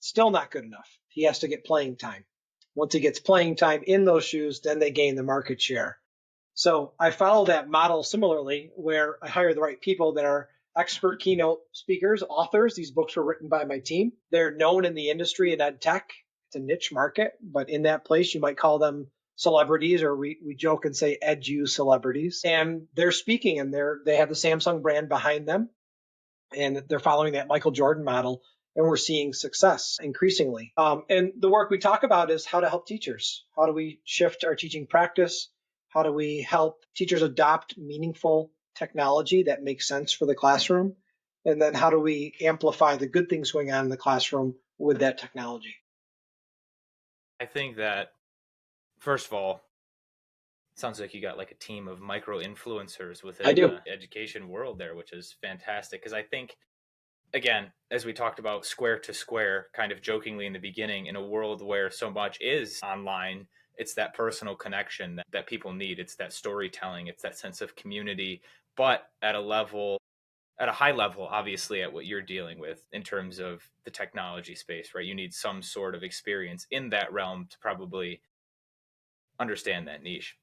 Speaker 2: Still not good enough. He has to get playing time. Once he gets playing time in those shoes, then they gain the market share. So I follow that model similarly, where I hire the right people that are expert keynote speakers, authors. These books were written by my team. They're known in the industry in ed tech. It's a niche market, but in that place, you might call them celebrities, or we joke and say edu celebrities. And they're speaking, and they have the Samsung brand behind them, and they're following that Michael Jordan model, and we're seeing success increasingly. And the work we talk about is how to help teachers. How do we shift our teaching practice? How do we help teachers adopt meaningful technology that makes sense for the classroom? And then how do we amplify the good things going on in the classroom with that technology?
Speaker 1: I think that, first of all, it sounds like you got like a team of micro influencers
Speaker 2: I
Speaker 1: within
Speaker 2: do.
Speaker 1: the education world there, which is fantastic. Because I think, again, as we talked about square to square, kind of jokingly in the beginning, in a world where so much is online, it's that personal connection that people need. It's that storytelling, it's that sense of community, but at a high level, obviously, at what you're dealing with in terms of the technology space, right? You need some sort of experience in that realm to probably understand that niche.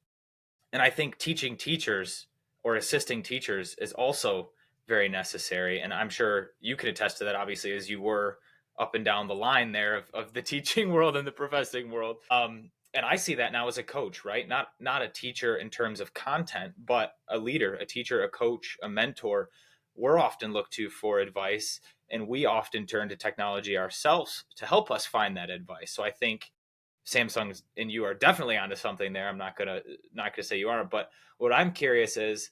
Speaker 1: And I think teaching teachers or assisting teachers is also very necessary. And I'm sure you could attest to that, obviously, as you were up and down the line there of the teaching world and the professing world. And I see that now as a coach, right? Not a teacher in terms of content, but a leader, a teacher, a coach, a mentor. We're often looked to for advice, and we often turn to technology ourselves to help us find that advice. So I think Samsung and you are definitely onto something there. I'm not gonna say you aren't, but what I'm curious is,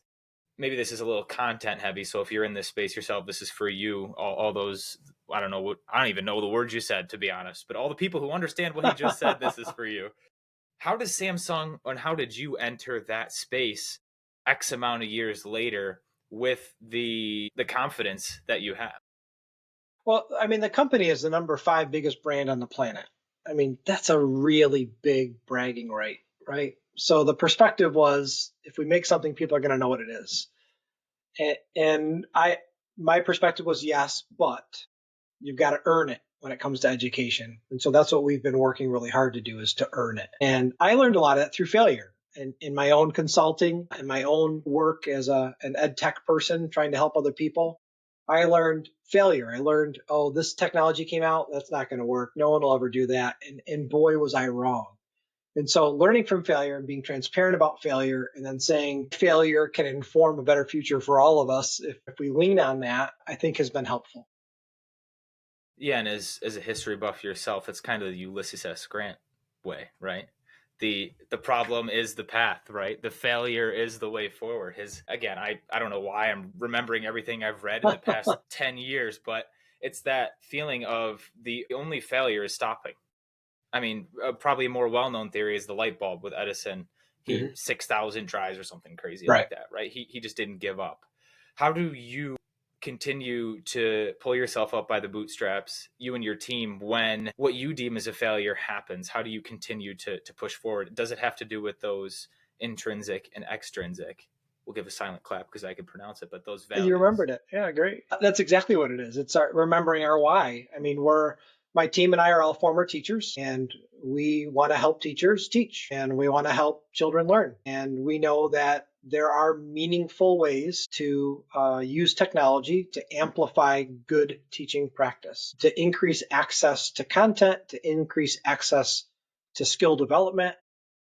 Speaker 1: maybe this is a little content heavy. So if you're in this space yourself, this is for you. All those, I don't even know the words you said, to be honest, but all the people who understand what he just said, this is for you. How does Samsung, and how did you enter that space X amount of years later with the confidence that you have?
Speaker 2: Well, I mean, the company is the number 5 biggest brand on the planet. I mean, that's a really big bragging right, right? So the perspective was, if we make something, people are going to know what it is. And my perspective was yes, but you've got to earn it when it comes to education. And so that's what we've been working really hard to do, is to earn it. And I learned a lot of that through failure. And in my own consulting and my own work as an ed tech person trying to help other people, I learned failure. I learned, oh, this technology came out, that's not going to work. No one will ever do that. And boy, was I wrong. And so learning from failure and being transparent about failure, and then saying failure can inform a better future for all of us if we lean on that, I think has been helpful.
Speaker 1: Yeah, and as a history buff yourself, it's kind of the Ulysses S. Grant way, right? The problem is the path, right? The failure is the way forward. His, again, I don't know why I'm remembering everything I've read in the past 10 years, but it's that feeling of the only failure is stopping. I mean, probably a more well-known theory is the light bulb with Edison. He
Speaker 2: Mhm.
Speaker 1: 6,000 tries or something crazy
Speaker 2: Right.
Speaker 1: like that, right? He just didn't give up. How do you continue to pull yourself up by the bootstraps, you and your team, when what you deem as a failure happens? How do you continue to push forward? Does it have to do with those intrinsic and extrinsic? We'll give a silent clap because I can pronounce it, but those
Speaker 2: You
Speaker 1: values.
Speaker 2: remembered it. Yeah, great. That's exactly what it is. It's remembering our why. I mean, my team and I are all former teachers, and we want to help teachers teach, and we want to help children learn. And we know that there are meaningful ways to use technology to amplify good teaching practice, to increase access to content, to increase access to skill development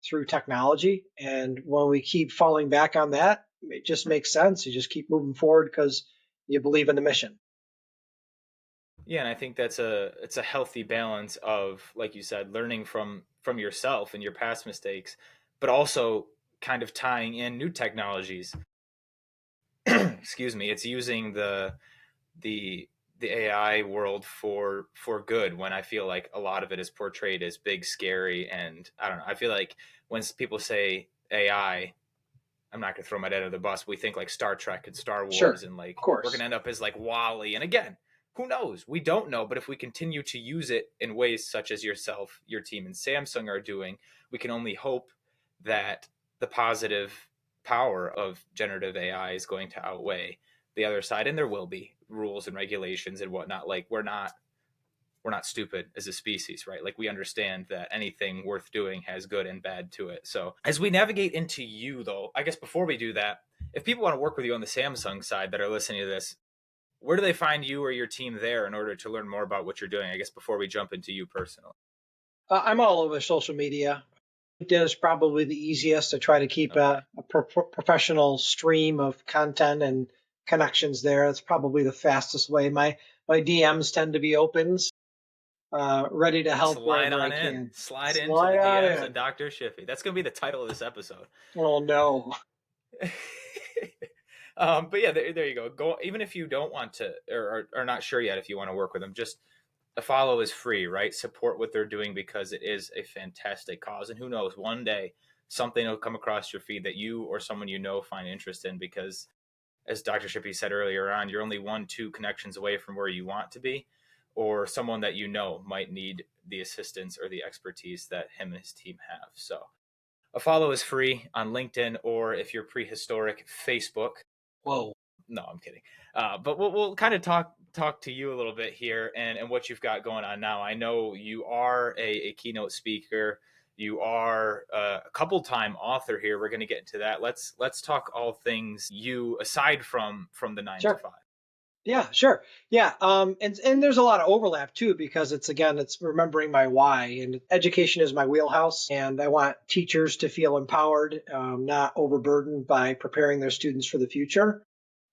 Speaker 2: through technology. And when we keep falling back on that, it just makes sense. You just keep moving forward because you believe in the mission.
Speaker 1: Yeah, and I think it's a healthy balance of, like you said, learning from yourself and your past mistakes, but also kind of tying in new technologies. Excuse me, it's using the the AI world for good, when I feel like a lot of it is portrayed as big, scary, and I don't know. I feel like when people say AI, I'm not gonna throw my dad under the bus. We think like Star Trek and Star
Speaker 2: Sure,
Speaker 1: Wars, and like
Speaker 2: of
Speaker 1: we're gonna
Speaker 2: course.
Speaker 1: end up as like Wally. And again, who knows? We don't know. But if we continue to use it in ways such as yourself, your team, and Samsung are doing, we can only hope that the positive power of generative AI is going to outweigh the other side. And there will be rules and regulations and whatnot. Like we're not stupid as a species, right? Like we understand that anything worth doing has good and bad to it. So as we navigate into you, though, I guess before we do that, if people want to work with you on the Samsung side that are listening to this, where do they find you or your team there in order to learn more about what you're doing? I guess before we jump into you personally.
Speaker 2: I'm all over social media. LinkedIn is probably the easiest to try to keep
Speaker 1: Okay.
Speaker 2: a professional stream of content and connections there. That's probably the fastest way. My DMs tend to be opens, ready to help
Speaker 1: Slide
Speaker 2: wherever I
Speaker 1: on in.
Speaker 2: can.
Speaker 1: Slide into the
Speaker 2: Slide on
Speaker 1: DMs of
Speaker 2: in.
Speaker 1: Dr. Shippey. That's going to be the title of this episode.
Speaker 2: Oh no.
Speaker 1: But yeah, there you go. Go even if you don't want to or are not sure yet if you want to work with them. Just a follow is free, right? Support what they're doing because it is a fantastic cause, and who knows, one day something will come across your feed that you or someone you know find interest in. Because as Dr. Shippey said earlier on, you're only 1-2 connections away from where you want to be, or someone that you know might need the assistance or the expertise that him and his team have. So a follow is free on LinkedIn, or if you're prehistoric, Facebook.
Speaker 2: Whoa.
Speaker 1: No, I'm kidding. But we'll kind of talk to you a little bit here and what you've got going on now. I know you are a keynote speaker. You are a couple time author here. We're going to get into that. Let's talk all things you aside from the nine to
Speaker 2: Sure.
Speaker 1: five.
Speaker 2: Yeah, sure. Yeah. And there's a lot of overlap too, because it's remembering my why, and education is my wheelhouse, and I want teachers to feel empowered, not overburdened by preparing their students for the future.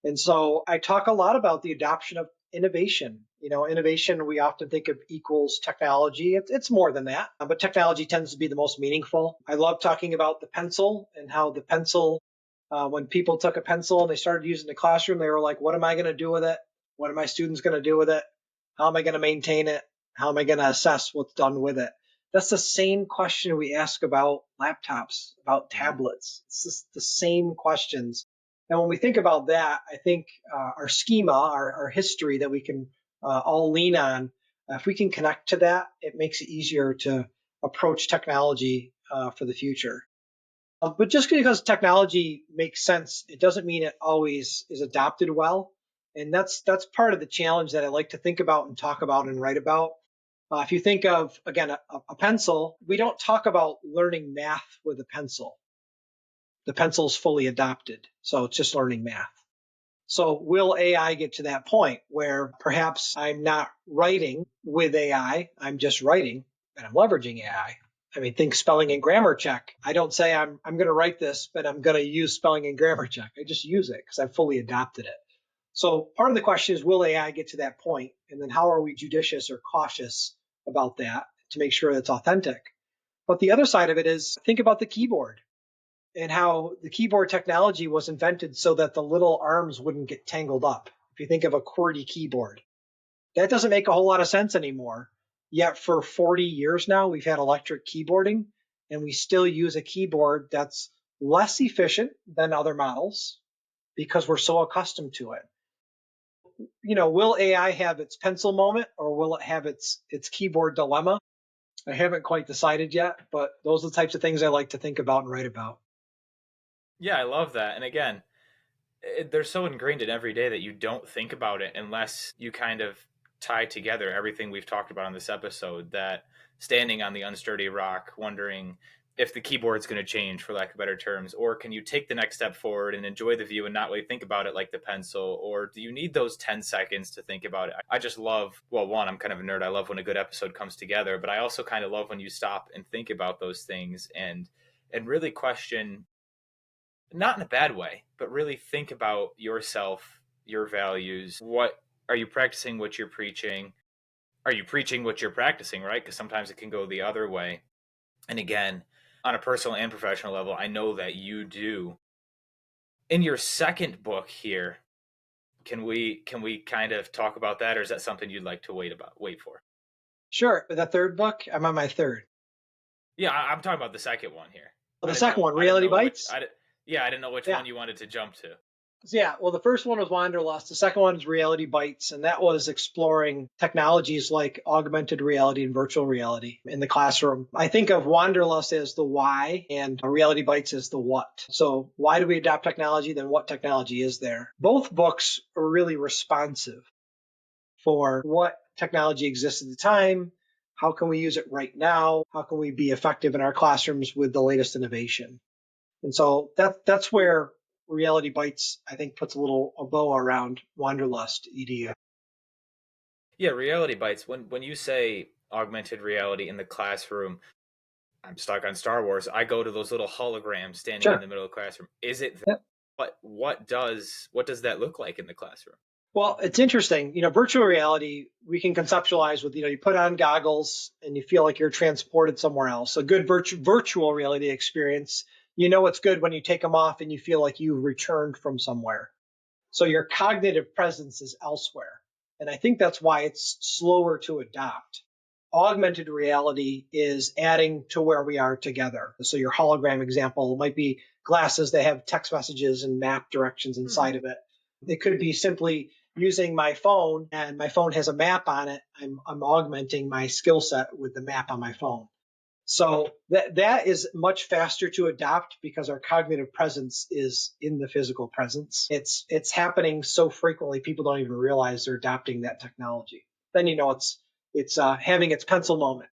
Speaker 2: And so I talk a lot about the adoption of innovation. Innovation, we often think of equals technology. It's more than that, but technology tends to be the most meaningful. I love talking about the pencil and how the pencil, when people took a pencil and they started using the classroom, they were like, what am I going to do with it? What are my students going to do with it? How am I going to maintain it? How am I going to assess what's done with it? That's the same question we ask about laptops, about
Speaker 1: Mm-hmm.
Speaker 2: tablets. It's just the same questions. And when we think about that, I think our schema, our history that we can all lean on, if we can connect to that, it makes it easier to approach technology for the future. But just because technology makes sense, it doesn't mean it always is adopted well. And that's part of the challenge that I like to think about and talk about and write about. If you think of, again, a pencil, we don't talk about learning math with a pencil. The pencil's fully adopted, so it's just learning math. So will AI get to that point where perhaps I'm not writing with AI, I'm just writing and I'm leveraging AI? I mean, think spelling and grammar check. I don't say I'm going to write this, but I'm going to use spelling and grammar check. I just use it because I've fully adopted it. So part of the question is, will AI get to that point? And then how are we judicious or cautious about that to make sure it's authentic? But the other side of it is, think about the keyboard and how the keyboard technology was invented so that the little arms wouldn't get tangled up. If you think of a QWERTY keyboard, that doesn't make a whole lot of sense anymore. Yet for 40 years now, we've had electric keyboarding, and we still use a keyboard that's less efficient than other models because we're so accustomed to it. Will AI have its pencil moment, or will it have its keyboard dilemma? I haven't quite decided yet, but those are the types of things I like to think about and write about.
Speaker 1: Yeah, I love that. And again, they're so ingrained in every day that you don't think about it unless you kind of tie together everything we've talked about on this episode. That standing on the unsturdy rock, wondering if the keyboard's going to change, for lack of better terms, or can you take the next step forward and enjoy the view and not really think about it like the pencil, or do you need those 10 seconds to think about it? I just love, well, one, I'm kind of a nerd. I love when a good episode comes together, but I also kind of love when you stop and think about those things and really question, not in a bad way, but really think about yourself, your values. What are you practicing? What you're preaching? Are you preaching what you're practicing, right? Because sometimes it can go the other way. And again, on a personal and professional level, I know that you do. In your second book here, Can we kind of talk about that, or is that something you'd like to wait for?
Speaker 2: Sure. The third book, I'm on my third.
Speaker 1: Yeah, I'm talking about the second one here.
Speaker 2: Well, the second one,
Speaker 1: I didn't
Speaker 2: Reality
Speaker 1: know which.
Speaker 2: Bites.
Speaker 1: Yeah, I didn't know which
Speaker 2: Yeah.
Speaker 1: one you wanted to jump to.
Speaker 2: Yeah, well, the first one was Wanderlust. The second one is Reality Bites, and that was exploring technologies like augmented reality and virtual reality in the classroom. I think of Wanderlust as the why and Reality Bites as the what. So, why do we adopt technology? Then, what technology is there? Both books are really responsive for what technology exists at the time. How can we use it right now? How can we be effective in our classrooms with the latest innovation? And so that's where Reality Bites, I think, puts a bow around Wanderlust EDU.
Speaker 1: Yeah, Reality Bites. When you say augmented reality in the classroom, I'm stuck on Star Wars. I go to those little holograms standing in
Speaker 2: Sure.
Speaker 1: the middle of the classroom. Is it
Speaker 2: Yep.
Speaker 1: what does that look like in the classroom?
Speaker 2: Well, it's interesting. Virtual reality, we can conceptualize with, you put on goggles and you feel like you're transported somewhere else. A good virtual reality experience, it's good when you take them off and you feel like you've returned from somewhere. So your cognitive presence is elsewhere. And I think that's why it's slower to adopt. Augmented reality is adding to where we are together. So your hologram example might be glasses that have text messages and map directions inside of it. It could be simply using my phone, and my phone has a map on it. I'm augmenting my skill set with the map on my phone. So that is much faster to adopt because our cognitive presence is in the physical presence. It's happening so frequently people don't even realize they're adopting that technology. Then it's having its pencil moment.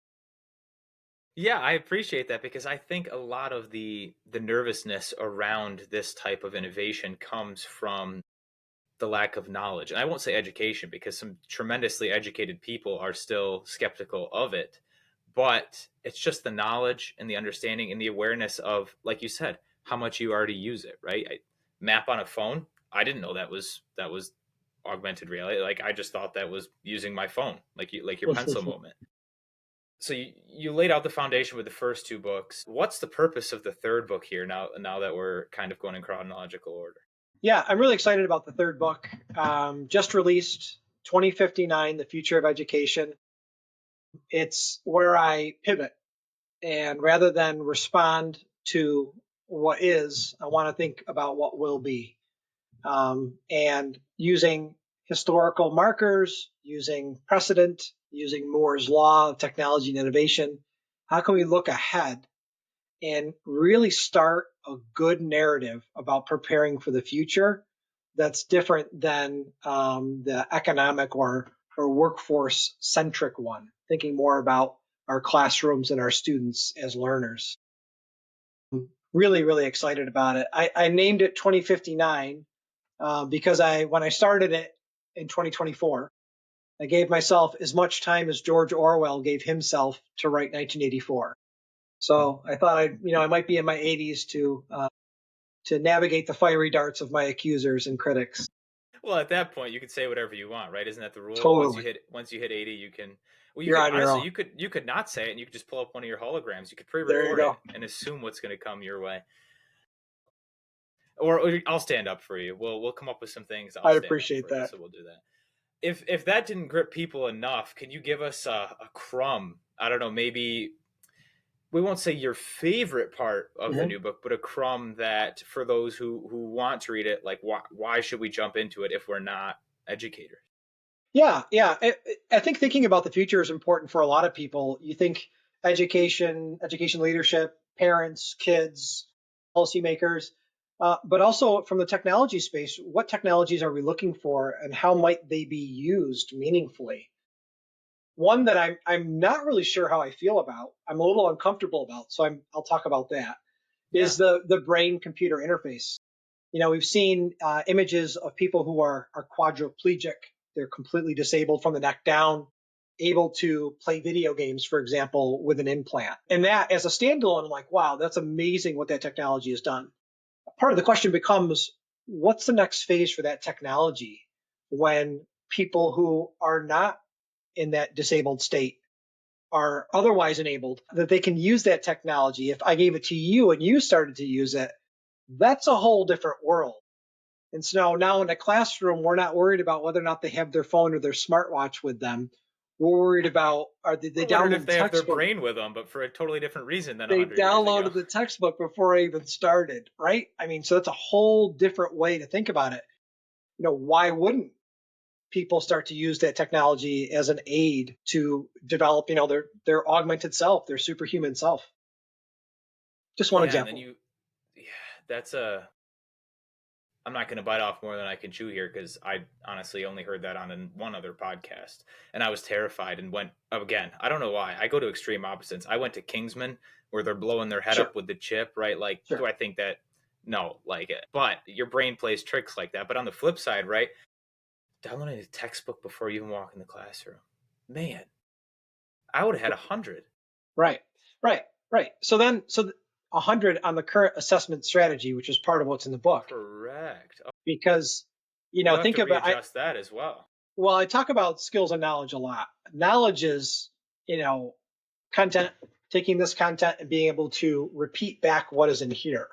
Speaker 1: Yeah, I appreciate that because I think a lot of the nervousness around this type of innovation comes from the lack of knowledge. And I won't say education because some tremendously educated people are still skeptical of it. But it's just the knowledge and the understanding and the awareness of, like you said, how much you already use it, right? Map on a phone. I didn't know that was augmented reality. Like I just thought that was using my phone, like your pencil moment. So you laid out the foundation with the first two books. What's the purpose of the third book here now that we're kind of going in chronological order?
Speaker 2: Yeah, I'm really excited about the third book. Just released 2059, The Future of Education. It's where I pivot. And rather than respond to what is, I want to think about what will be. And using historical markers, using precedent, using Moore's law of technology and innovation, how can we look ahead and really start a good narrative about preparing for the future that's different than the economic or workforce centric one, thinking more about our classrooms and our students as learners. Really, really excited about it. I named it 2059 because when I started it in 2024, I gave myself as much time as George Orwell gave himself to write 1984. So I thought I might be in my 80s to navigate the fiery darts of my accusers and critics.
Speaker 1: Well, at that point, you could say whatever you want, right? Isn't that the rule?
Speaker 2: Totally,
Speaker 1: Once you hit 80, you can. Well, you
Speaker 2: you're
Speaker 1: could
Speaker 2: on your
Speaker 1: honestly,
Speaker 2: own.
Speaker 1: you could not say it, and you could just pull up one of your holograms. You could
Speaker 2: There you
Speaker 1: pre-record
Speaker 2: go.
Speaker 1: it and assume what's going to come your way. Or I'll stand up for you. We'll come up with some things. I'll
Speaker 2: I
Speaker 1: stand up
Speaker 2: appreciate
Speaker 1: for you,
Speaker 2: that.
Speaker 1: so we'll do that. If that didn't grip people enough, can you give us a crumb? I don't know, maybe we won't say your favorite part of the
Speaker 2: Mm-hmm.
Speaker 1: new book, but a crumb that for those who want to read it, like why should we jump into it if we're not educators?
Speaker 2: Yeah, yeah. I think thinking about the future is important for a lot of people. You think education leadership, parents, kids, policymakers, but also from the technology space, what technologies are we looking for and how might they be used meaningfully? One that I'm not really sure how I feel about, I'm a little uncomfortable about, so I'll talk about that,
Speaker 1: Yeah.
Speaker 2: is the brain computer interface. We've seen images of people who are quadriplegic. They're completely disabled from the neck down, able to play video games, for example, with an implant. And that as a standalone, I'm like, wow, that's amazing what that technology has done. Part of the question becomes, what's the next phase for that technology when people who are not in that disabled state are otherwise enabled, that they can use that technology? If I gave it to you and you started to use it, that's a whole different world. And so now in the classroom, we're not worried about whether or not they have their phone or their smartwatch with them. We're worried about, they
Speaker 1: I wondered
Speaker 2: download
Speaker 1: if
Speaker 2: the
Speaker 1: they have their
Speaker 2: textbook.
Speaker 1: brain with them, but for a totally different reason than
Speaker 2: They
Speaker 1: 100 years ago.
Speaker 2: downloaded the textbook before I even started, right? I mean, so that's a whole different way to think about it. Why wouldn't people start to use that technology as an aid to develop, their augmented self, their superhuman self? Just one
Speaker 1: Yeah, and then
Speaker 2: example.
Speaker 1: yeah, that's a. I'm not going to bite off more than I can chew here because I honestly only heard that on one other podcast, and I was terrified and went again. I don't know why. I go to extreme opposites. I went to Kingsman where they're blowing their head
Speaker 2: Sure,
Speaker 1: up with the chip, right? Like, do
Speaker 2: sure.
Speaker 1: I think that? No, like it. But your brain plays tricks like that. But on the flip side, right? Downloading a textbook before you even walk in the classroom, man, I would have had 100.
Speaker 2: Right, right, right. So 100 on the current assessment strategy, which is part of what's in the book,
Speaker 1: Correct. Oh,
Speaker 2: because
Speaker 1: you'll have
Speaker 2: think
Speaker 1: to
Speaker 2: about
Speaker 1: readjust that as well.
Speaker 2: I talk about skills and knowledge a lot. Knowledge is, content, taking this content and being able to repeat back what is in here.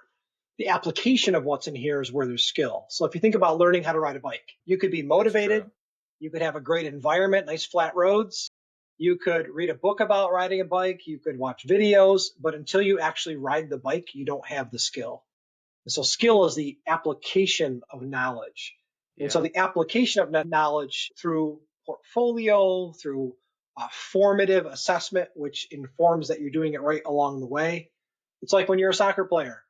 Speaker 2: The application of what's in here is where there's skill. So if you think about learning how to ride a bike, you could be
Speaker 1: That's true.
Speaker 2: motivated, you could have a great environment, nice flat roads, you could read a book about riding a bike, you could watch videos, but until you actually ride the bike, you don't have the skill. And so skill is the application of knowledge. And so
Speaker 1: Yeah.
Speaker 2: the application of that knowledge through portfolio, through formative assessment, which informs that you're doing it right along the way. It's like when you're a soccer player.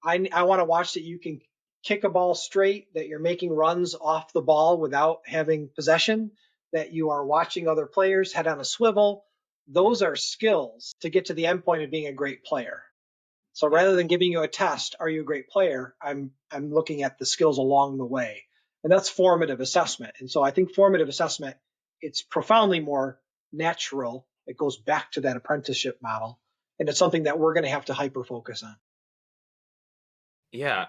Speaker 2: I want to watch that you can kick a ball straight, that you're making runs off the ball without having possession, that you are watching other players head on a swivel. Those
Speaker 1: Mm,
Speaker 2: are skills to get to the end point of being a great player. So
Speaker 1: yeah.
Speaker 2: rather than giving you a test, are you a great player? I'm looking at the skills along the way. And that's formative assessment. And so I think formative assessment, it's profoundly more natural. It goes back to that apprenticeship model. And it's something that we're going to have to hyper focus on.
Speaker 1: Yeah.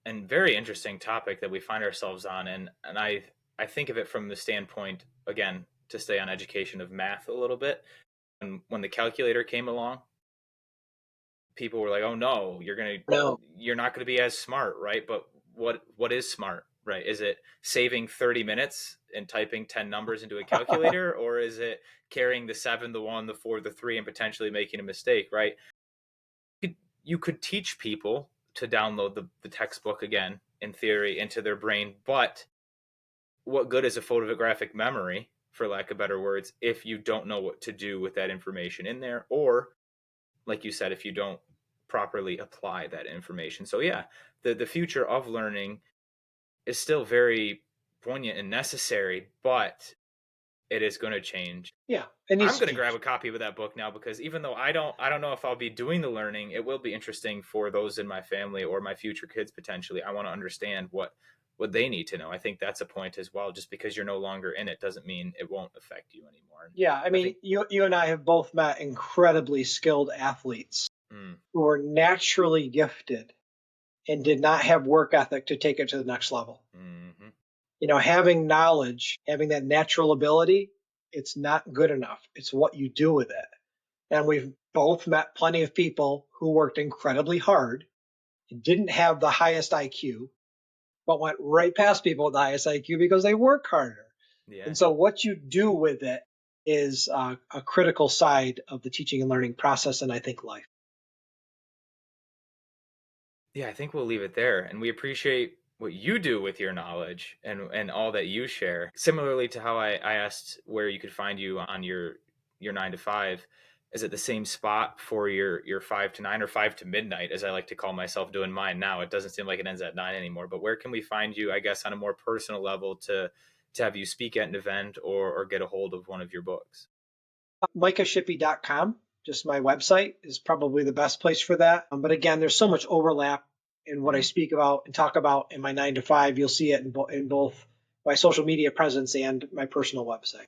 Speaker 1: And very interesting topic that we find ourselves on. And I think of it from the standpoint, again, to stay on education of math a little bit. And when the calculator came along, people were like, "Oh no,
Speaker 2: No.
Speaker 1: you're not going to be as smart, right?" But what is smart, right? Is it saving 30 minutes and typing 10 numbers into a calculator, or is it carrying the 7, the 1, the 4, the 3 and potentially making a mistake, right? You could teach people to download the textbook again in theory into their brain, but what good is a photographic memory, for lack of better words, if you don't know what to do with that information in there, or like you said, if you don't properly apply that information. So yeah, the future of learning is still very poignant and necessary, but it is going to change.
Speaker 2: Yeah, it
Speaker 1: I'm
Speaker 2: needs to
Speaker 1: going to
Speaker 2: be.
Speaker 1: grab a copy of that book now because even though I don't know if I'll be doing the learning, it will be interesting for those in my family or my future kids potentially. I want to understand what they need to know. I think that's a point as well. Just because you're no longer in it doesn't mean it won't affect you anymore. And
Speaker 2: Yeah, I
Speaker 1: I
Speaker 2: mean,
Speaker 1: think
Speaker 2: you and I have both met incredibly skilled athletes
Speaker 1: mm,
Speaker 2: who were naturally gifted and did not have work ethic to take it to the next level.
Speaker 1: mm-hmm.
Speaker 2: Having knowledge, having that natural ability, it's not good enough. It's what you do with it. And we've both met plenty of people who worked incredibly hard, didn't have the highest IQ, but went right past people with the highest IQ because they work harder.
Speaker 1: Yeah.
Speaker 2: And so what you do with it is a critical side of the teaching and learning process, and I think life.
Speaker 1: Yeah, I think we'll leave it there. And we appreciate what you do with your knowledge and all that you share. Similarly to how I asked where you could find you on your 9 to 5, is it the same spot for your 5 to 9 or 5 to midnight, as I like to call myself doing mine now? It doesn't seem like it ends at 9 anymore. But where can we find you, I guess, on a more personal level to have you speak at an event or get a hold of one of your books?
Speaker 2: MicahShippee.com, just my website, is probably the best place for that. But again, there's so much overlap in what I
Speaker 1: Mm.
Speaker 2: speak about and talk about in my 9 to 5. You'll see it in both my social media presence and my personal website.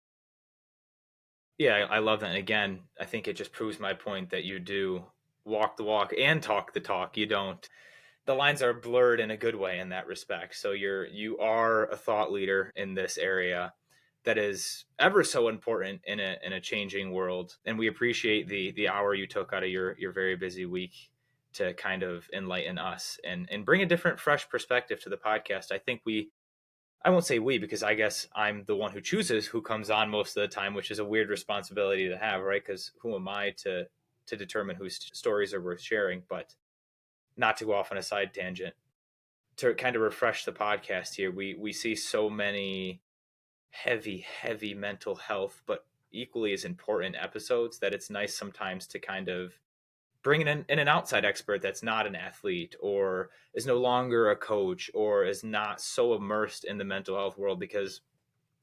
Speaker 1: Yeah, I love that. And again, I think it just proves my point that you do walk the walk and talk the talk. You don't. The lines are blurred in a good way in that respect. So you are a thought leader in this area that is ever so important in a changing world. And we appreciate the hour you took out of your very busy week to kind of enlighten us and bring a different, fresh perspective to the podcast. I think I won't say we, because I guess I'm the one who chooses who comes on most of the time, which is a weird responsibility to have, right? Because who am I to determine whose stories are worth sharing? But not to go off on a side tangent, to kind of refresh the podcast here, we see so many heavy mental health, but equally as important episodes, that it's nice sometimes to kind of bring in an outside expert that's not an athlete or is no longer a coach or is not so immersed in the mental health world. Because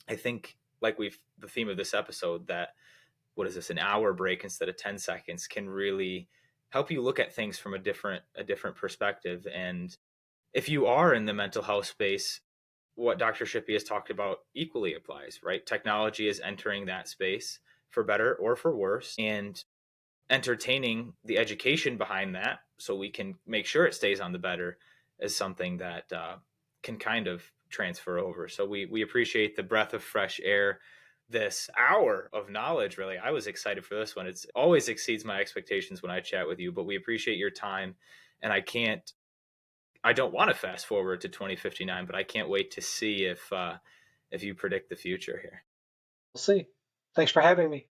Speaker 1: I think, like the theme of this episode, that what is this, an hour break instead of 10 seconds can really help you look at things from a different perspective. And if you are in the mental health space, what Dr. Shippey has talked about equally applies, right? Technology is entering that space for better or for worse, and entertaining the education behind that so we can make sure it stays on the better is something that can kind of transfer over. So we appreciate the breath of fresh air, this hour of knowledge. Really, I was excited for this one. It's always exceeds my expectations when I chat with you, but we appreciate your time. And I don't want to fast forward to 2059, but I can't wait to see if you predict the future here.
Speaker 2: We'll see. Thanks for having me.